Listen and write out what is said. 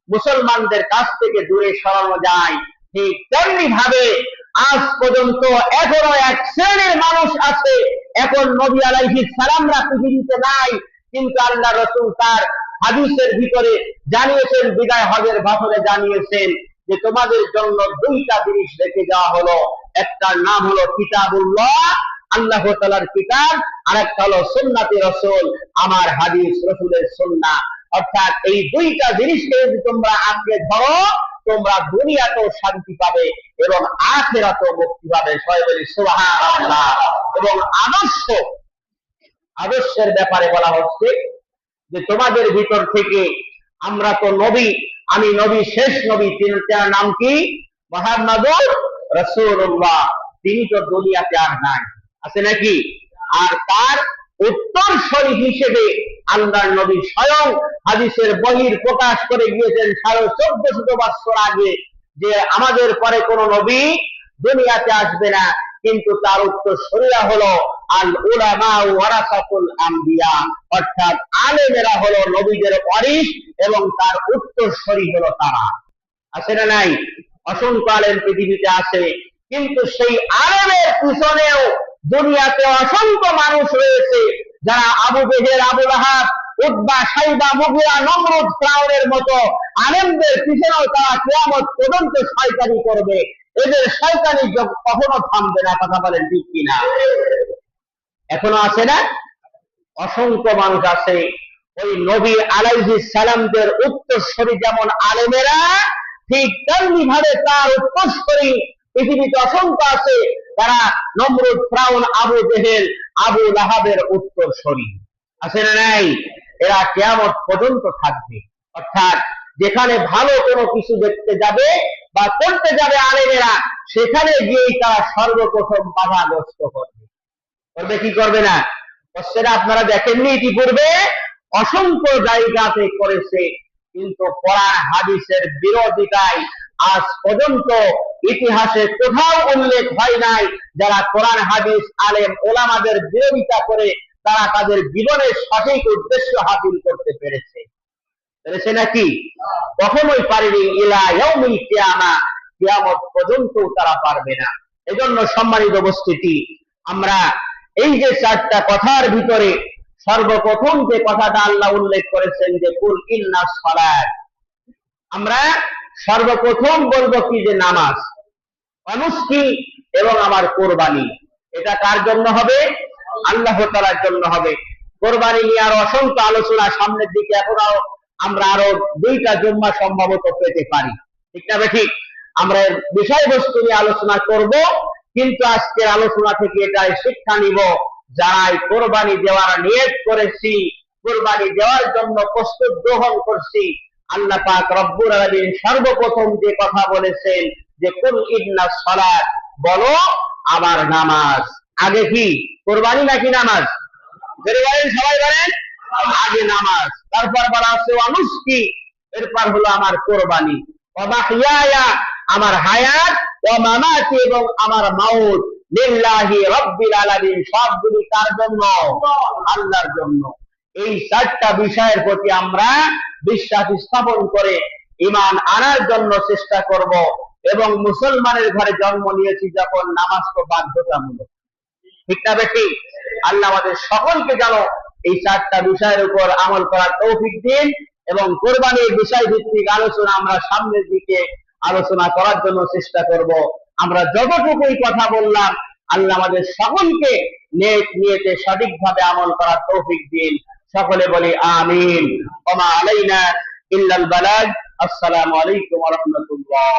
মুসলমানদের কাছ থেকে দূরে সরানো যায়, ঠিক তেমনি ভাবে আজ পর্যন্ত এখনো এক শ্রেণীর মানুষ আছে, এখন নবী আলাইহিস সালামরা পৃথিবীতে নাই, কিন্তু আল্লাহ রাসূল তার হাদিসের ভিতরে জানিয়েছেন, বিদায় হজের ভাষণে জানিয়েছেন যে তোমাদের জন্য দুইটা জিনিস রেখে যাওয়া হলো, একটার নাম হলো কিতাবুল্লাহ, আল্লাহ তাআলার কিতাব, আর একটা হলো সুন্নাতে রাসূল, আমার হাদিস, রাসূলের সুন্নাহ। অর্থাৎ এই দুইটা জিনিসকে যদি তোমরা আঁকড়ে ধরো, তোমরা দুনিয়াতেও শান্তি পাবে এবং আখিরাতেও মুক্তি পাবে। সবাই বলি সুবহানাল্লাহ। এবং আদর্শের ব্যাপারে বলা হচ্ছে যে তোমাদের ভিতর থেকে আমরা তো নবী, আমি নবী, শেষ নবী, তার নাম কি? মুহাম্মাদুর রাসূলুল্লাহ। তিনি তো দুনিয়াতে আর নাই, আছে নাকি? আর তার উত্তরসূরি হিসেবে আল্লাহর নবী স্বয়ং হাদিসের বহির প্রকাশ করে গিয়েছেন 1450 বছর আগে যে আমাদের পরে কোন নবী দুনিয়াতে আসবে না, কিন্তু তার উত্তরসূরিরা হলো আল উলামা ওয়ারাসাতুল আম্বিয়া, অর্থাৎ আলেমেরা হলো নবীদের ওয়ারিস এবং তার উত্তরসূরি হলো তারা। আছে না নাই? অসংখ্য আলেম পৃথিবীতে আছে, কিন্তু সেই আলেমের পিছনেও দুনিয়াতে অসংখ্য মানুষ রয়েছে যারা আবু জেহেল, আবু লাহাব, উতবা, সাইবা, মুগিরা, নমরুদ, ফিরআউনের মতো আলেমদের পিছনেও তারা কিয়ামত পর্যন্ত শয়তানি করবে। এদের শয়তানি কখনো থামবে না। কথা বলেন ঠিক কিনা? এখনো আছে না? অসংখ্য মানুষ আছে। ওই নবী আলাইহিস সালামদের উত্তরসূরি যেমন আলেমেরা, ঠিক তেমনি ভাবে তার উত্তরসূরি পৃথিবীতে অসংখ্য আছে, তারা নমরুদ, ফিরআউন, আবু জেহেল, আবু লাহাবের উত্তরসূরি। আছে না নাই? এরা কিয়ামত পর্যন্ত থাকবে। অর্থাৎ যেখানে ভালো কোনো কিছু দেখতে যাবে বা করতে যাবে আলেমেরা, সেখানে গিয়েই তারা সর্বপ্রথম বাধাগ্রস্ত করবে। করবে কি করবে না? সেটা আপনারা দেখেননি, ইতিপূর্বে অসংখ্য জায়গাতে করেছে, কিন্তু কোরআন হাদিসের বিরোধিতায় আজ পর্যন্ত ইতিহাসে কোথাও উল্লেখ হয় নাই যারা কোরআন হাদিস আলেম ওলামাদের বিরোধিতা করে তারা তাদের জীবনের সঠিক উদ্দেশ্য হাসিল করতে পেরেছে। পেরেছে নাকি? কখনোই পারেনি। ইলা ইয়াউমিল কিয়ামা, কিয়ামত পর্যন্ত তারা পারবে না। এজন্য সম্মানিত উপস্থিতি, আমরা এই যে চারটা কথার ভিতরে সর্বপ্রথম যে কথাটা আল্লাহ উল্লেখ করেছেন যে কুল ইন্নাস সালাত, আমরা সর্বপ্রথম বলবো কি যে নামাজ, অনুষ্ঠি এবং আমার কোরবানি। এটা কার জন্য হবে? আল্লাহ তাআলার জন্য হবে। কোরবানি নিয়ে আরো অসংখ্য আলোচনা সামনের দিকে, এখনো আমরা আরো 2টা জুম্মা সম্ভবত পেতে পারি, ঠিক না? ঠিক, আমরা বিষয়বস্তু নিয়ে আলোচনা করব, কিন্তু আজকের আলোচনা থেকে এটাই শিক্ষা নিব, যারাই কোরবানি দেওয়ার নিয়ত করেছি, কোরবানি দেওয়ার জন্য প্রস্তুত গ্রহণ করছি, আল্লাহ পাক রব্বুল আলামিন সর্বপ্রথম যে কথা বলেছেন যে কুল ইন্নাস সালাত, বলো আমার নামাজ। আগে কি কোরবানি নাকি নামাজ? সবাই বলেন আগে নামাজ, তারপর বলা হচ্ছে অনুষ্ঠি, এরপর হলো আমার কোরবানি, ওয়ামাহিয়ায়া, আমার হায়াত, ওয়ামামাতি, এবং আমার মাউত, লিল্লাহি রাব্বিল আলামিন, সবগুলি কার জন্য? আল্লাহর জন্য। এই 4টা বিষয়ের প্রতি আমরা বিশ্বাস স্থাপন করে ঈমান আনার জন্য চেষ্টা করব। এবং মুসলমানের ঘরে জন্ম নিয়েছি যখন, নামাজ তো বাধ্যতামূলক, ঠিক না বেশি? আল্লাহ আমাদের সকলকে যেন এই 4টা বিষয়ের উপর আমল করার তৌফিক দিন, এবং কোরবানির বিষয় ভিত্তিক আলোচনা আমরা সামনের দিকে আলোচনা করার জন্য চেষ্টা করব। আমরা যতটুকুই কথা বললাম, আল্লাহ আমাদের সকলকে নেক নিয়তে সঠিকভাবে আমল করার তৌফিক দিন। সকলে বলি আমিন। ওমা আলাইনা ইল্লাল বালাগ। আসসালামু আলাইকুম ওয়া রাহমাতুল্লাহ।